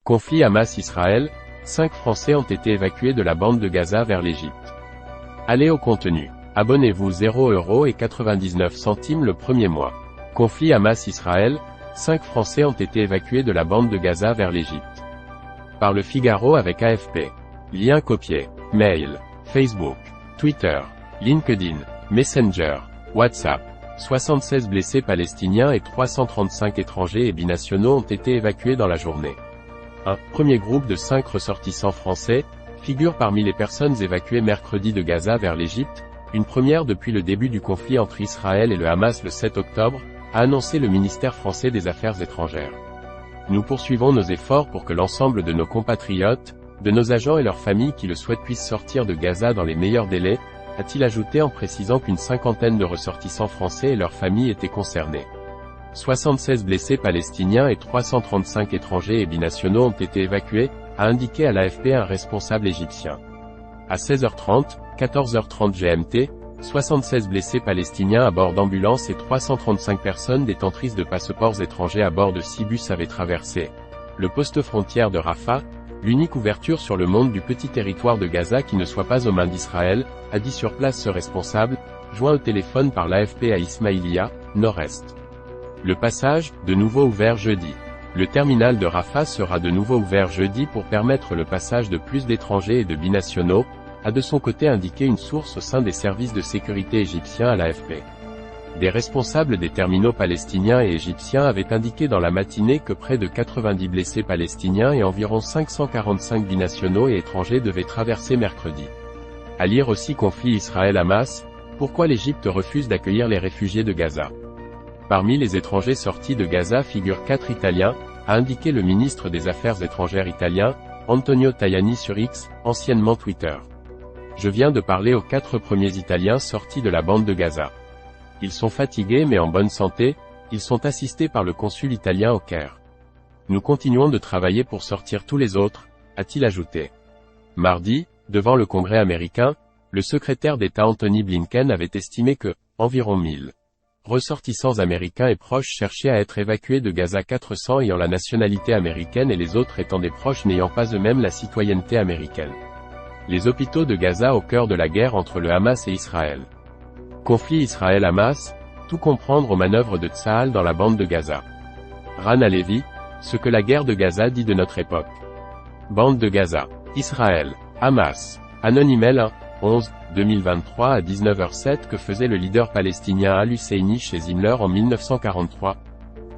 Conflit Hamas-Israël, 5 Français ont été évacués de la bande de Gaza vers l'Égypte. Allez au contenu. Abonnez-vous 0,99 € le premier mois. Conflit Hamas-Israël, 5 Français ont été évacués de la bande de Gaza vers l'Égypte. Par Le Figaro avec AFP. Lien copié. Mail. Facebook. Twitter. LinkedIn. Messenger. WhatsApp. 76 blessés palestiniens et 335 étrangers et binationaux ont été évacués dans la journée. Un premier groupe de 5 ressortissants français figure parmi les personnes évacuées mercredi de Gaza vers l'Égypte, une première depuis le début du conflit entre Israël et le Hamas le 7 octobre, a annoncé le ministère français des Affaires étrangères. Nous poursuivons nos efforts pour que l'ensemble de nos compatriotes, de nos agents et leurs familles qui le souhaitent puissent sortir de Gaza dans les meilleurs délais, a-t-il ajouté en précisant qu'une cinquantaine de ressortissants français et leurs familles étaient concernés. 76 blessés palestiniens et 335 étrangers et binationaux ont été évacués, a indiqué à l'AFP un responsable égyptien. À 16h30, 14h30 GMT, 76 blessés palestiniens à bord d'ambulances et 335 personnes détentrices de passeports étrangers à bord de 6 bus avaient traversé le poste frontière de Rafah, l'unique ouverture sur le monde du petit territoire de Gaza qui ne soit pas aux mains d'Israël, a dit sur place ce responsable, joint au téléphone par l'AFP à Ismaïlia, nord-est. Le passage, de nouveau ouvert jeudi. Le terminal de Rafah sera de nouveau ouvert jeudi pour permettre le passage de plus d'étrangers et de binationaux, a de son côté indiqué une source au sein des services de sécurité égyptiens à l'AFP. Des responsables des terminaux palestiniens et égyptiens avaient indiqué dans la matinée que près de 90 blessés palestiniens et environ 545 binationaux et étrangers devaient traverser mercredi. À lire aussi conflit Israël-Hamas, pourquoi l'Égypte refuse d'accueillir les réfugiés de Gaza. Parmi les étrangers sortis de Gaza figurent 4 Italiens, a indiqué le ministre des Affaires étrangères italien, Antonio Tajani sur X, anciennement Twitter. Je viens de parler aux 4 premiers Italiens sortis de la bande de Gaza. Ils sont fatigués mais en bonne santé, ils sont assistés par le consul italien au Caire. Nous continuons de travailler pour sortir tous les autres, a-t-il ajouté. Mardi, devant le Congrès américain, le secrétaire d'État Anthony Blinken avait estimé que, environ 1000 ressortissants américains et proches cherchaient à être évacués de Gaza, 400 ayant la nationalité américaine et les autres étant des proches n'ayant pas eux-mêmes la citoyenneté américaine. Les hôpitaux de Gaza au cœur de la guerre entre le Hamas et Israël. Conflit Israël-Hamas, tout comprendre aux manœuvres de Tsahal dans la bande de Gaza. Ran Alevi, ce que la guerre de Gaza dit de notre époque. Bande de Gaza. Israël. Hamas. Anonymel 1-11-2023 à 19h07 que faisait le leader palestinien Al-Husseini chez Himmler en 1943.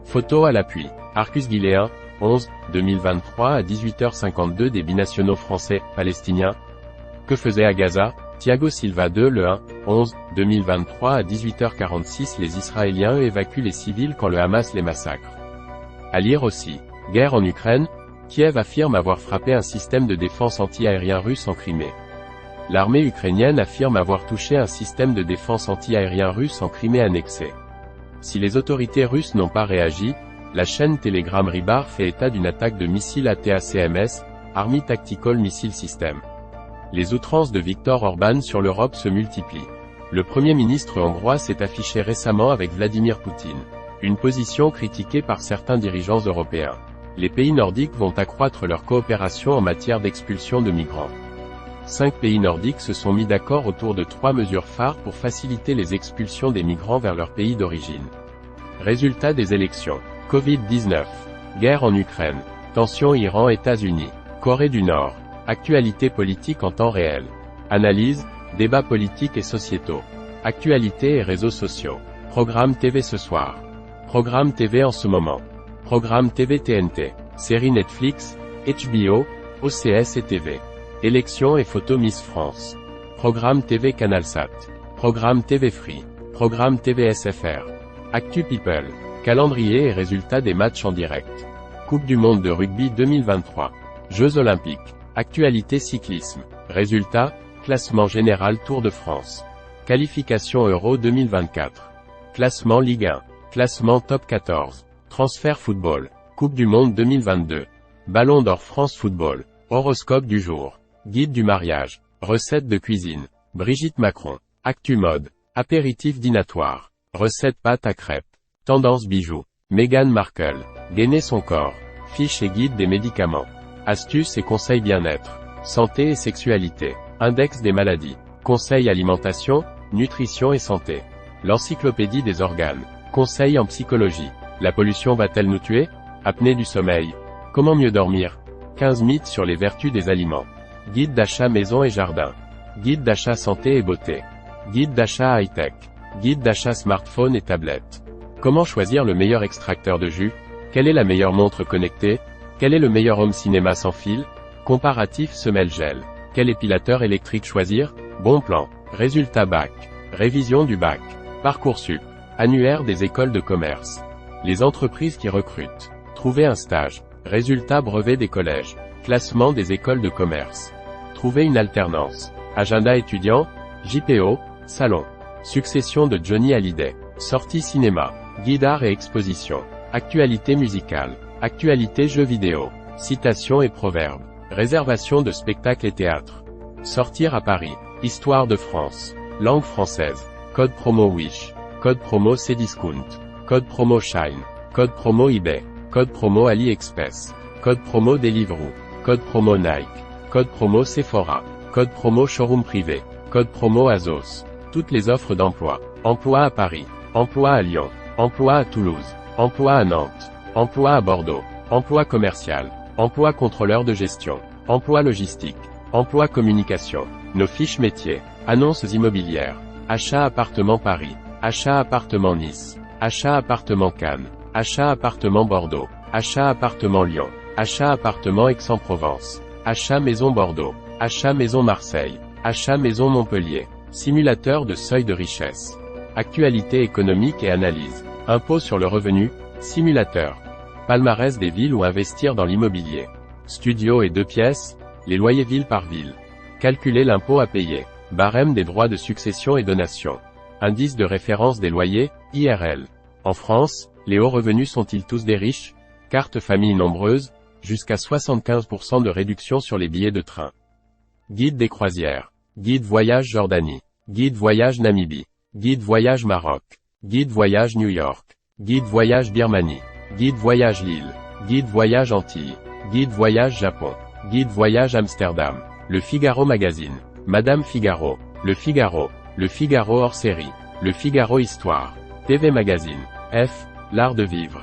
Photo à l'appui. Arcus Guiléen, 11-2023 à 18h52 des binationaux français, palestiniens. Que faisait à Gaza, Thiago Silva 2 le 1-11-2023 à 18h46 les Israéliens évacuent les civils quand le Hamas les massacre. À lire aussi. Guerre en Ukraine, Kiev affirme avoir frappé un système de défense anti-aérien russe en Crimée. L'armée ukrainienne affirme avoir touché un système de défense anti-aérien russe en Crimée annexée. Si les autorités russes n'ont pas réagi, la chaîne Telegram Ribar fait état d'une attaque de missiles ATACMS, Army Tactical Missile System. Les outrances de Viktor Orban sur l'Europe se multiplient. Le Premier ministre hongrois s'est affiché récemment avec Vladimir Poutine. Une position critiquée par certains dirigeants européens. Les pays nordiques vont accroître leur coopération en matière d'expulsion de migrants. 5 pays nordiques se sont mis d'accord autour de 3 mesures phares pour faciliter les expulsions des migrants vers leur pays d'origine. Résultat des élections. Covid-19. Guerre en Ukraine. Tensions Iran-États-Unis. Corée du Nord. Actualité politique en temps réel. Analyse, débats politiques et sociétaux. Actualité et réseaux sociaux. Programme TV ce soir. Programme TV en ce moment. Programme TV TNT. Série Netflix, HBO, OCS et TV. Élections et photos Miss France. Programme TV CanalSat. Programme TV Free. Programme TV SFR. Actu People. Calendrier et résultats des matchs en direct. Coupe du monde de rugby 2023. Jeux olympiques. Actualité cyclisme. Résultats, classement général Tour de France. Qualification Euro 2024. Classement Ligue 1. Classement Top 14. Transfert football. Coupe du monde 2022. Ballon d'or France Football. Horoscope du jour. Guide du mariage. Recettes de cuisine. Brigitte Macron. Actu mode. Apéritif dînatoire. Recette pâte à crêpes. Tendance bijoux. Meghan Markle. Gainer son corps. Fiche et guide des médicaments. Astuces et conseils bien-être. Santé et sexualité. Index des maladies. Conseils alimentation, nutrition et santé. L'encyclopédie des organes. Conseils en psychologie. La pollution va-t-elle nous tuer? Apnée du sommeil. Comment mieux dormir? 15 mythes sur les vertus des aliments. Guide d'achat maison et jardin. Guide d'achat santé et beauté. Guide d'achat high-tech. Guide d'achat smartphone et tablette. Comment choisir le meilleur extracteur de jus? Quelle est la meilleure montre connectée? Quel est le meilleur home cinéma sans fil? Comparatif semelle gel. Quel épilateur électrique choisir? Bon plan. Résultat bac. Révision du bac. Parcoursup. Annuaire des écoles de commerce. Les entreprises qui recrutent. Trouver un stage. Résultat brevet des collèges. Classement des écoles de commerce. Trouver une alternance. Agenda étudiant. JPO. Salon. Succession de Johnny Hallyday. Sortie cinéma. Guide art et exposition. Actualité musicale. Actualité jeux vidéo. Citations et proverbes. Réservation de spectacles et théâtres. Sortir à Paris. Histoire de France. Langue française. Code promo Wish. Code promo Cdiscount. Code promo Shine. Code promo eBay. Code promo AliExpress. Code promo Deliveroo. Code promo Nike. Code promo Sephora. Code promo Showroom privé. Code promo Azos. Toutes les offres d'emploi. Emploi à Paris. Emploi à Lyon. Emploi à Toulouse. Emploi à Nantes. Emploi à Bordeaux. Emploi commercial. Emploi contrôleur de gestion. Emploi logistique. Emploi communication. Nos fiches métiers. Annonces immobilières. Achat appartement Paris. Achat appartement Nice. Achat appartement Cannes. Achat appartement Bordeaux. Achat appartement Lyon. Achat appartement Aix-en-Provence. Achat maison Bordeaux. Achat maison Marseille. Achat maison Montpellier. Simulateur de seuil de richesse. Actualité économique et analyse. Impôt sur le revenu. Simulateur. Palmarès des villes où investir dans l'immobilier. Studio et 2 pièces. Les loyers ville par ville. Calculer l'impôt à payer. Barème des droits de succession et donation. Indice de référence des loyers, IRL. En France, les hauts revenus sont-ils tous des riches? Carte famille nombreuse, jusqu'à 75% de réduction sur les billets de train. Guide des croisières. Guide voyage Jordanie. Guide voyage Namibie. Guide voyage Maroc. Guide voyage New York. Guide voyage Birmanie. Guide voyage Lille. Guide voyage Antilles. Guide voyage Japon. Guide voyage Amsterdam. Le Figaro Magazine. Madame Figaro. Le Figaro. Le Figaro hors série. Le Figaro Histoire. TV Magazine. F. L'art de vivre.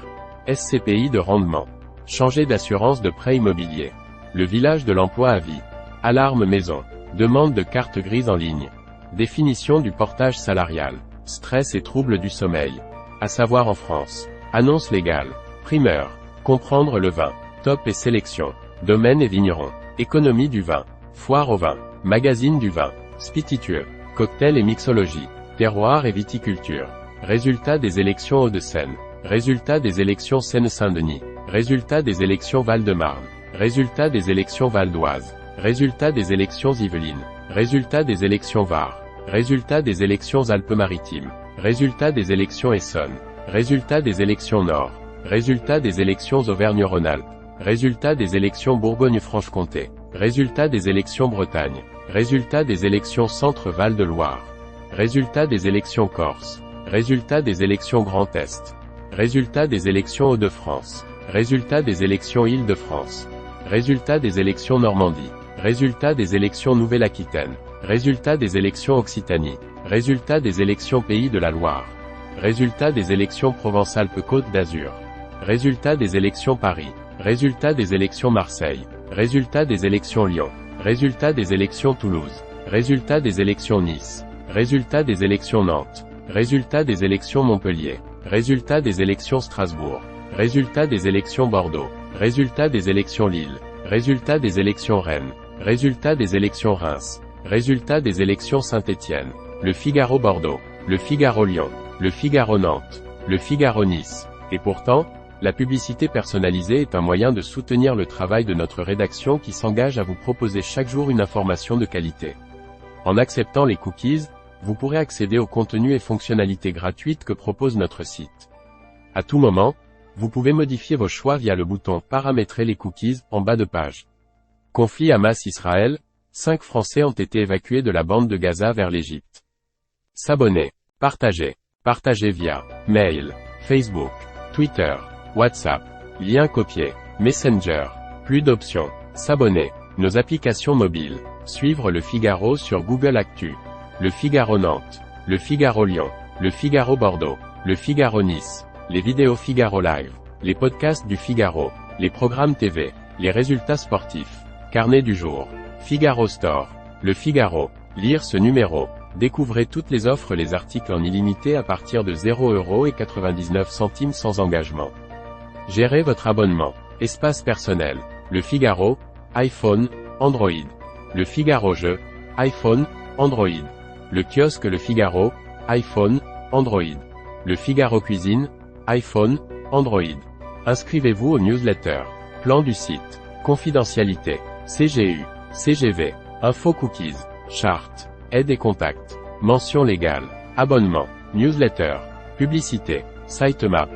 SCPI de rendement. Changer d'assurance de prêt immobilier. Le village de l'emploi à vie. Alarme maison. Demande de carte grise en ligne. Définition du portage salarial. Stress et troubles du sommeil. À savoir en France. Annonce légale. Primeur. Comprendre le vin. Top et sélection. Domaine et vigneron. Économie du vin. Foire au vin. Magazine du vin. Spiritueux. Cocktail et mixologie. Terroir et viticulture. Résultat des élections Hauts-de-Seine. Résultat des élections Seine-Saint-Denis. Résultat des élections Val-de-Marne. Résultat des élections Val d'Oise. Résultat des élections Yvelines. Résultat des élections Var. Résultat des élections Alpes-Maritimes. Résultat des élections Essonne. Résultat des élections Nord. Résultat des élections Auvergne-Rhône-Alpes. Résultat des élections Bourgogne-Franche-Comté. Résultat des élections Bretagne. Résultat des élections Centre-Val de Loire. Résultat des élections Corse. Résultat des élections Grand Est. Résultat des élections Hauts-de-France. Résultat des élections Île-de-France. Résultat des élections Normandie. Résultat des élections Nouvelle-Aquitaine. Résultat des élections Occitanie. Résultat des élections Pays de la Loire. Résultat des élections Provence-Alpes-Côte d'Azur. Résultat des élections Paris. Résultat des élections Marseille. Résultat des élections Lyon. Résultat des élections Toulouse. Résultat des élections Nice. Résultat des élections Nantes. Résultat des élections Montpellier. Résultat des élections Strasbourg. Résultat des élections Bordeaux. Résultat des élections Lille. Résultat des élections Rennes. Résultat des élections Reims. Résultat des élections Saint-Étienne. Le Figaro Bordeaux. Le Figaro Lyon. Le Figaro Nantes. Le Figaro Nice. Et pourtant, la publicité personnalisée est un moyen de soutenir le travail de notre rédaction qui s'engage à vous proposer chaque jour une information de qualité. En acceptant les cookies, vous pourrez accéder aux contenus et fonctionnalités gratuites que propose notre site. À tout moment, vous pouvez modifier vos choix via le bouton « Paramétrer les cookies » en bas de page. Conflit Hamas-Israël, 5 Français ont été évacués de la bande de Gaza vers l'Égypte. S'abonner. Partager. Partager via mail, Facebook, Twitter, WhatsApp, lien copié, Messenger. Plus d'options. S'abonner. Nos applications mobiles. Suivre Le Figaro sur Google Actu. Le Figaro Nantes. Le Figaro Lyon. Le Figaro Bordeaux. Le Figaro Nice. Les vidéos Figaro Live. Les podcasts du Figaro. Les programmes TV. Les résultats sportifs. Carnet du jour. Figaro Store. Le Figaro. Lire ce numéro. Découvrez toutes les offres, les articles en illimité à partir de 0,99 € sans engagement. Gérez votre abonnement. Espace personnel. Le Figaro. iPhone, Android. Le Figaro Jeux. iPhone, Android. Le kiosque Le Figaro. iPhone, Android. Le Figaro Cuisine. iPhone, Android. Inscrivez-vous aux newsletters. Plan du site. Confidentialité. CGU. CGV. Info Cookies. Charte. Aide et contact. Mention légale. Abonnement. Newsletter. Publicité. Sitemap.